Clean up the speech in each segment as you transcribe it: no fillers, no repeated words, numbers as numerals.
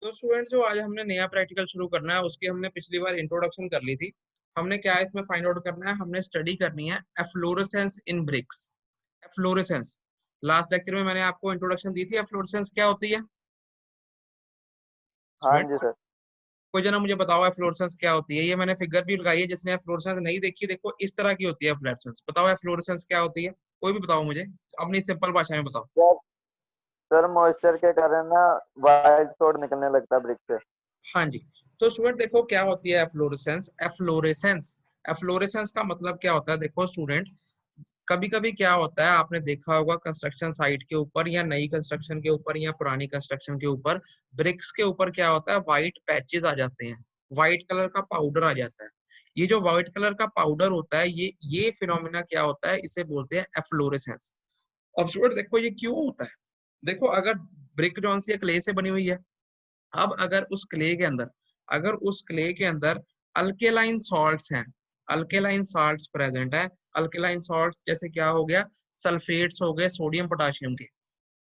तो स्टूडेंट जो आज हमने नया प्रैक्टिकल शुरू करना है उसकी हमने पिछली बार इंट्रोडक्शन कर ली थी। हमने क्या इसमें फाइंड आउट करना है, हमने स्टडी करनी है efflorescence in BRICS. Efflorescence last lecture में मैंने आपको इंट्रोडक्शन दी थी, एफ्लोरेसेंस क्या होती है हाँ जी स्टूडेंट्स? सर। कोई जना मुझे बताओ एफ्लोरेसेंस क्या होती है। ये मैंने फिगर भी लगाई है, जिसने एफ्लोरेसेंस नहीं देखी देखो इस तरह की होती है एफ्लोरेसेंस। बताओ एफ्लोरेसेंस क्या होती है, कोई भी बताओ मुझे अपनी सिंपल भाषा में बताओ। सर सर मॉइस्चर के कारण ना वाइट शॉट निकलने लगता है ब्रिक से। हाँ जी। तो स्टूडेंट देखो क्या होती है एफ्लोरेसेंस। एफ्लोरेसेंस एफ्लोरेसेंस का मतलब क्या होता है, देखो स्टूडेंट, कभी कभी क्या होता है आपने देखा होगा कंस्ट्रक्शन साइट के ऊपर या नई कंस्ट्रक्शन के ऊपर या पुरानी कंस्ट्रक्शन के ऊपर ब्रिक्स के ऊपर क्या होता है, व्हाइट पैचेस आ जाते हैं, व्हाइट कलर का पाउडर आ जाता है। ये जो व्हाइट कलर का पाउडर होता है, ये फिनोमिना क्या होता है, इसे बोलते हैं एफ्लोरेसेंस। अब स्टूडेंट देखो ये क्यों होता है। देखो अगर ब्रिक जो सी क्ले से बनी हुई है, अब अगर उस क्ले के अंदर अल्केलाइन सॉल्ट्स हैं, अल्केलाइन सॉल्ट्स प्रेजेंट है। अल्केलाइन सॉल्ट्स जैसे क्या हो गया, सल्फेट्स हो गए सोडियम पोटाशियम के,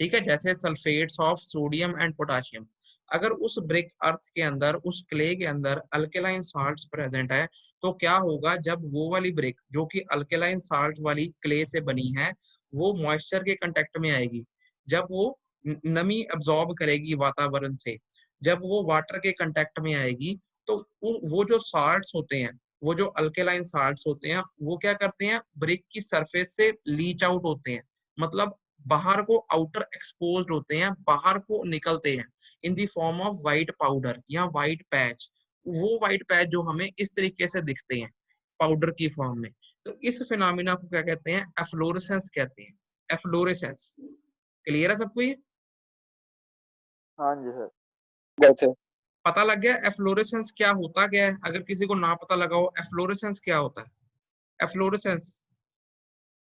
ठीक है, जैसे sulphates of sodium and potassium. अगर उस ब्रिक अर्थ के अंदर, उस क्ले के अंदर अल्केलाइन साल्ट्स प्रेजेंट है, तो क्या होगा, जब वो वाली ब्रिक जो कि अल्केलाइन साल्ट वाली क्ले से बनी है, वो मॉइस्चर के कांटेक्ट में आएगी, जब वो नमी अब्सॉर्ब करेगी वातावरण से, जब वो वाटर के कांटेक्ट में आएगी, तो वो जो साल्ट्स होते हैं, वो जो अल्केलाइन साल्ट्स होते हैं, वो क्या करते हैं, ब्रिक की सरफेस से लीच आउट होते हैं, मतलब बाहर को आउटर एक्सपोज्ड होते हैं, बाहर को निकलते हैं in the form of white powder या व्हाइट पैच। वो व्हाइट पैच जो हमें इस तरीके से दिखते हैं पाउडर की फॉर्म में, तो इस फिनोमिना को क्या कहते हैं, एफ्लोरेसेंस कहते हैं। एफ्लोरेसेंस क्लियर है सबको ये? हाँ जी सर। अच्छा, पता लग गया एफ्लोरेसेंस क्या होता क्या है? अगर किसी को ना पता लगा हो एफ्लोरेसेंस क्या होता है। एफ्लोरेसेंस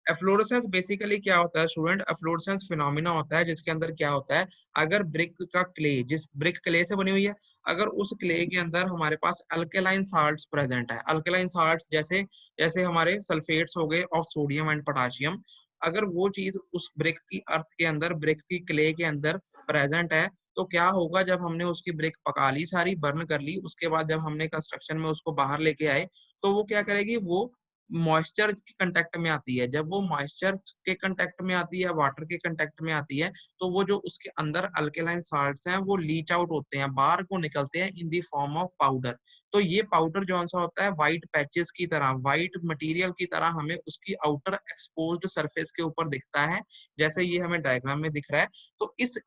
एफ्लोरेसेंस बेसिकली क्या होता है स्टूडेंट, एफ्लोरेसेंस फिनोमिना होता है जिसके अंदर क्या होता है, अगर ब्रिक का क्ले, जिस ब्रिक क्ले से बनी हुई है, अगर उस क्ले के अंदर हमारे पास अल्केलाइन साल्ट्स प्रेजेंट है, अल्केलाइन साल्ट्स जैसे जैसे हमारे सल्फेट्स हो गए ऑफ सोडियम एंड पोटाशियम, अगर वो चीज उस ब्रिक की अर्थ के अंदर, ब्रिक की क्ले के अंदर प्रेजेंट है, तो क्या होगा, जब हमने उसकी ब्रिक पका ली, सारी बर्न कर ली, उसके बाद जब हमने कंस्ट्रक्शन में उसको बाहर लेके आए, तो वो क्या करेगी, वो मॉइस्चर के कांटेक्ट में आती है। जब वो मॉइस्चर के कांटेक्ट में आती है, वाटर के कांटेक्ट में आती है, तो वो जो उसके अंदर अल्केलाइन साल्ट्स हैं वो लीच आउट होते हैं, बाहर को निकलते हैं इन दी फॉर्म ऑफ पाउडर। तो ये पाउडर जो सा होता है व्हाइट पैचेस की तरह, व्हाइट मटेरियल की तरह हमें उसकी आउटर एक्सपोज्ड सरफेस के ऊपर दिखता है, जैसे ये हमें डायग्राम में दिख रहा है। तो इस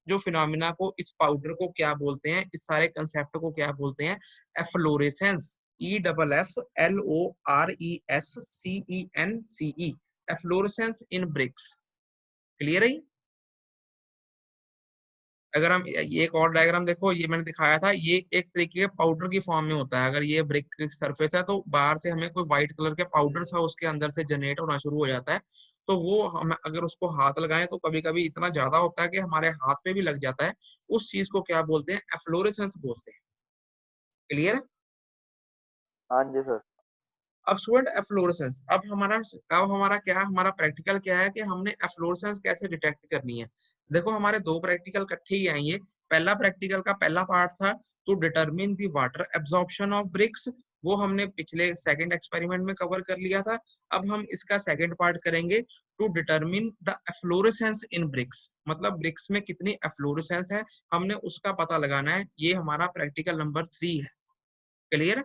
जो फिनोमिना को, इस पाउडर को क्या बोलते हैं, इस सारे कंसेप्ट को क्या बोलते हैं, efflorescence. EFFLORESCENCE, efflorescence in BRICS. Clear है? अगर हम ये एक और डायग्राम देखो, ये मैंने दिखाया था, ये एक तरीके के पाउडर की फॉर्म में होता है। अगर ये ब्रिक सरफेस है तो बाहर से हमें कोई व्हाइट कलर के पाउडर सा उसके अंदर से जनरेट होना शुरू हो जाता है। तो वो हम अगर उसको हाथ लगाएं तो कभी कभी इतना ज्यादा होता है कि हमारे हाथ पे भी लग जाता है। उस चीज को क्या बोलते हैं, एफ्लोरेसेंस बोलते हैं। क्लियर है? हाँ जी सर। अब स्टूडेंट एफ्लोरेसेंस, अब हमारा क्या, हमारा प्रैक्टिकल क्या है कि हमने एफ्लोरेसेंस कैसे डिटेक्ट करनी है। देखो हमारे दो प्रैक्टिकल इकट्ठे ही आएंगे। पहला प्रैक्टिकल का पहला पार्ट था to determine the water absorption of bricks, वो हमने पिछले सेकंड एक्सपेरिमेंट में कवर कर लिया था। अब हम इसका सेकंड पार्ट करेंगे, to determine the efflorescence in bricks, मतलब ब्रिक्स में कितनी एफ्लोरेसेंस है हमने उसका पता लगाना है। ये हमारा प्रैक्टिकल नंबर 3 है। क्लियर?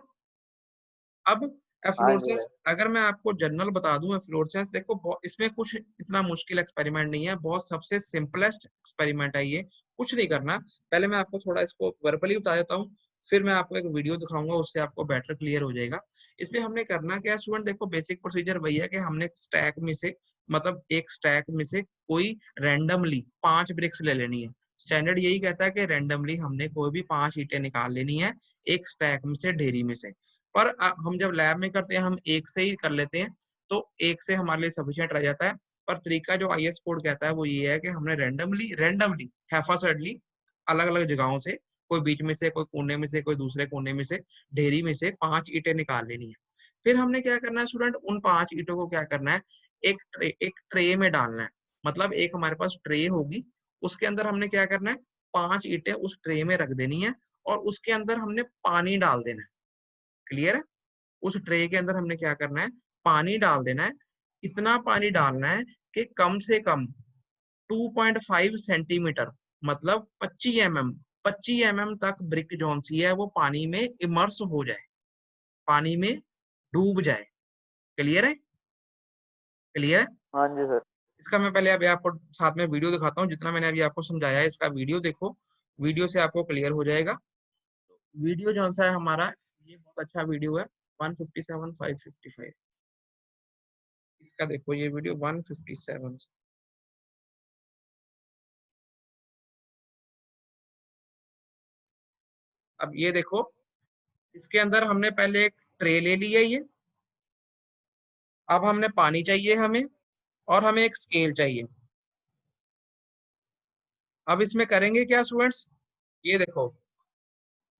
अब हाँ जी एफ्लोरेसेंस सर। अगर मैं आपको जनरल बता दूं, एफ्लोरेसेंस देखो इसमें कुछ इतना मुश्किल एक्सपेरिमेंट नहीं है, बहुत सबसे सिंपलेस्ट एक्सपेरिमेंट है ये। कुछ नहीं करना, पहले मैं आपको थोड़ा इसको वर्बली बता देता हूँ, फिर मैं आपको एक वीडियो दिखाऊंगा, उससे आपको बेटर क्लियर हो जाएगा। इसमें हमने करना क्या स्टूडेंट, देखो बेसिक प्रोसीजर वही है कि हमने स्टैक में से, मतलब एक स्टैक में से कोई रैंडमली 5 ब्रिक्स ले लेनी है। स्टैंडर्ड यही कहता है कि रैंडमली हमने कोई भी 5 ईंटें निकाल लेनी है एक स्टैक में से, ढेरी में से। पर हम जब लैब में करते हैं हम एक से ही कर लेते हैं, तो एक से हमारे लिए सफिशिएंट रह जाता है। पर तरीका जो आईएस कोड कहता है वो ये है कि हमने रैंडमली रैंडमली हैफासर्डली अलग अलग जगहों से, कोई बीच में से, कोई कोने में से, कोई दूसरे कोने में से, ढेरी में से 5 ईंटें निकाल लेनी है। फिर हमने क्या करना है स्टूडेंट, उन 5 ईंटों को क्या करना है, एक ट्रे में डालना है। मतलब एक हमारे पास ट्रे होगी, उसके अंदर हमने क्या करना है, 5 ईंटें उस ट्रे में रख देनी है और उसके अंदर हमने पानी डाल देना है। क्लियर है? उस ट्रे के अंदर हमने क्या करना है, पानी डाल देना है। इतना पानी डालना है कि कम से कम 2.5 सेंटीमीटर मतलब 25 mm तक ब्रिक जौन सी है वो पानी में इमर्स हो जाए, पानी में डूब जाए। क्लियर है? क्लियर है? हाँ जी सर। इसका मैं पहले अभी आपको साथ में वीडियो दिखाता हूँ। जितना मैंने अभी आपको समझाया है इसका वीडियो देखो, वीडियो से आपको क्लियर हो जाएगा। वीडियो जो सा है हमारा, ये बहुत अच्छा वीडियो है, 157 555। इसका देखो ये वीडियो 157। अब ये देखो, इसके अंदर हमने पहले एक ट्रे ले ली है ये। अब हमने पानी चाहिए हमें, और हमें एक स्केल चाहिए। अब इसमें करेंगे क्या स्टूडेंट्स, ये देखो,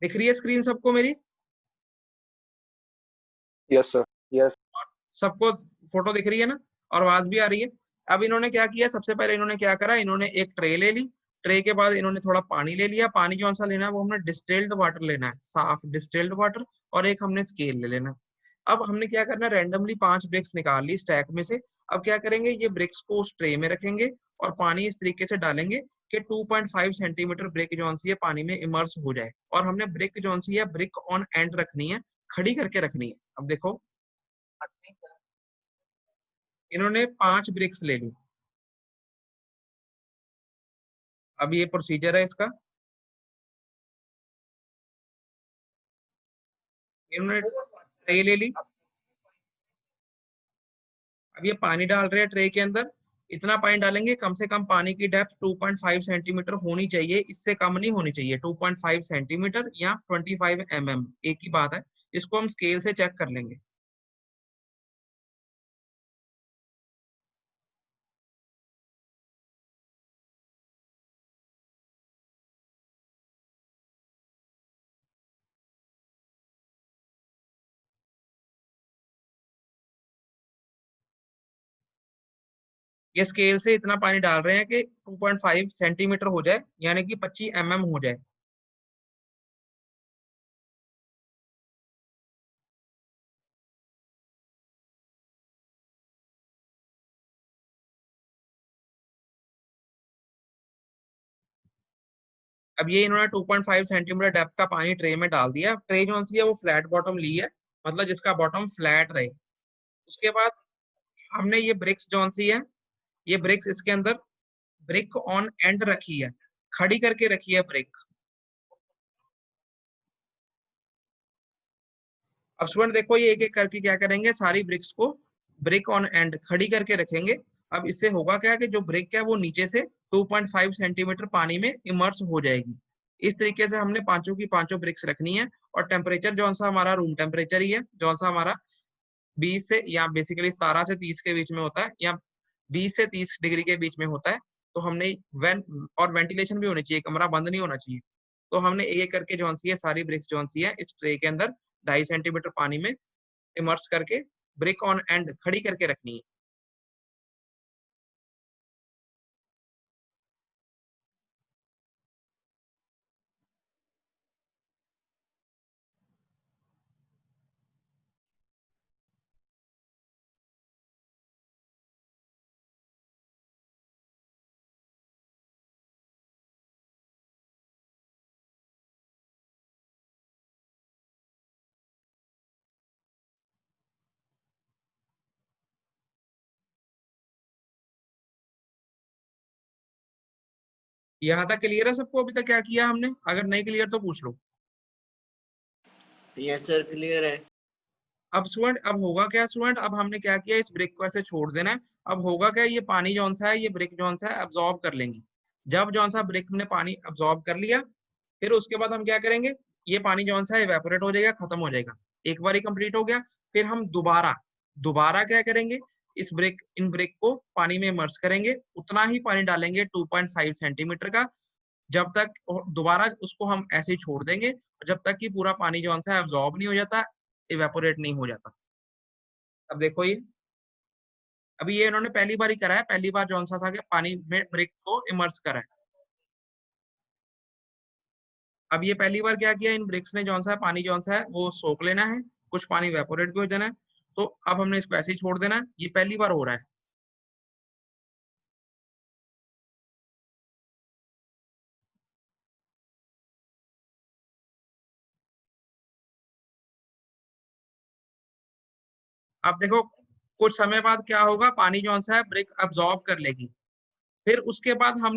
दिख रही है स्क्रीन सबको मेरी? Yes sir. यस। सबको फोटो दिख रही है ना, और आवाज भी आ रही है? अब इन्होंने क्या किया, सबसे पहले इन्होंने क्या करा, इन्होंने एक ट्रे ले ली। ट्रे के बाद इन्होंने थोड़ा पानी ले लिया। पानी कौन सा लेना है, वो हमने डिस्टिल्ड वाटर लेना है, साफ डिस्टिल्ड वाटर। और एक हमने स्केल ले लेना। अब हमने क्या करना है, रैंडमली 5 ब्रिक्स निकाल ली स्टैक में से। अब क्या करेंगे, ये ब्रिक्स को उस ट्रे में रखेंगे और पानी इस तरीके से डालेंगे कि 2.5 सेंटीमीटर ब्रिक जौन सी है पानी में इमर्स हो जाए। और हमने ब्रिक जौन सी है ब्रिक ऑन एंड रखनी है, खड़ी करके रखनी है। अब देखो, इन्होंने 5 ब्रिक्स ले ली। अब ये प्रोसीजर है इसका, इन्होंने ट्रे ले ली। अब ये पानी डाल रहे हैं ट्रे के अंदर। इतना पानी डालेंगे, कम से कम पानी की डेप्थ 2.5 सेंटीमीटर होनी चाहिए, इससे कम नहीं होनी चाहिए। 2.5 सेंटीमीटर या 25 एक ही बात है। इसको हम स्केल से चेक कर लेंगे। ये स्केल से इतना पानी डाल रहे हैं कि 2.5 सेंटीमीटर हो जाए, यानी कि 25 हो जाए। अब ये इन्होंने 2.5 सेंटीमीटर डेप्थ का पानी ट्रे में डाल दिया। ट्रे जो सी है वो फ्लैट बॉटम ली है, मतलब जिसका बॉटम फ्लैट रहे। उसके बाद हमने ये ब्रिक्स जो सी है, ये ब्रिक्स इसके अंदर ब्रिक ऑन एंड रखी है, खड़ी करके रखी है ब्रिक। अब स्टूडेंट देखो, ये एक एक करके क्या करेंगे, सारी ब्रिक्स को ब्रिक ऑन एंड खड़ी करके रखेंगे। अब इससे होगा क्या कि जो ब्रिक है वो नीचे से 2.5 सेंटीमीटर पानी में इमर्स हो जाएगी। इस तरीके से हमने पांचों की पांचों ब्रिक्स रखनी है। और टेम्परेचर जो सा हमारा रूम टेम्परेचर ही है, जो सा हमारा 20 से या बेसिकली 17 से 30 के बीच में होता है, या 20 से 30 डिग्री के बीच में होता है। तो हमने वेन और वेंटिलेशन भी होनी चाहिए, कमरा बंद नहीं होना चाहिए। तो हमने एक एक करके जो सी है सारी ब्रिक्स जो सी है इस ट्रे के अंदर 2.5 सेंटीमीटर पानी में इमर्स करके ब्रिक ऑन एंड खड़ी करके रखनी है। यहाँ तक क्लियर है सबको? अभी तक क्या किया हमने? अगर नहीं क्लियर तो पूछ लो। यस सर, क्लियर है। अब स्टूडेंट, अब होगा क्या स्टूडेंट, अब हमने क्या किया, इस ब्रिक को ऐसे छोड़ देना है। अब होगा क्या, ये पानी जौन सा है, ये ब्रिक जौन सा है अब्सॉर्ब कर लेंगी। जब जौन सा ब्रिक ने पानी अब्सॉर्ब कर लिया, फिर उसके बाद हम क्या करेंगे, ये पानी जौन सा है इवेपोरेट हो जाएगा, खत्म हो जाएगा। एक बार ही कंप्लीट हो गया। फिर हम दोबारा दोबारा क्या करेंगे, इस ब्रिक इन ब्रिक को पानी में इमर्स करेंगे, उतना ही पानी डालेंगे 2.5 सेंटीमीटर का। जब तक दोबारा उसको हम ऐसे ही छोड़ देंगे, जब तक कि पूरा पानी जो है अब्सॉर्ब नहीं हो जाता, इवेपोरेट नहीं हो जाता। अब देखो ये, अभी ये इन्होंने पहली बार ही करा है, पहली बार जो सा था कि पानी में ब्रिक को इमर्स करा है। अब ये पहली बार क्या किया इन ब्रिक्स ने, जौन सा पानी जौन सा है वो सोख लेना है, कुछ पानी वेपोरेट भी हो जाना है, तो अब हमने इसको ऐसे ही छोड़ देना है। ये पहली बार हो रहा है। अब देखो कुछ समय बाद क्या होगा, पानी जौन सा है ब्रिक अब्सॉर्ब कर लेगी, फिर उसके बाद हम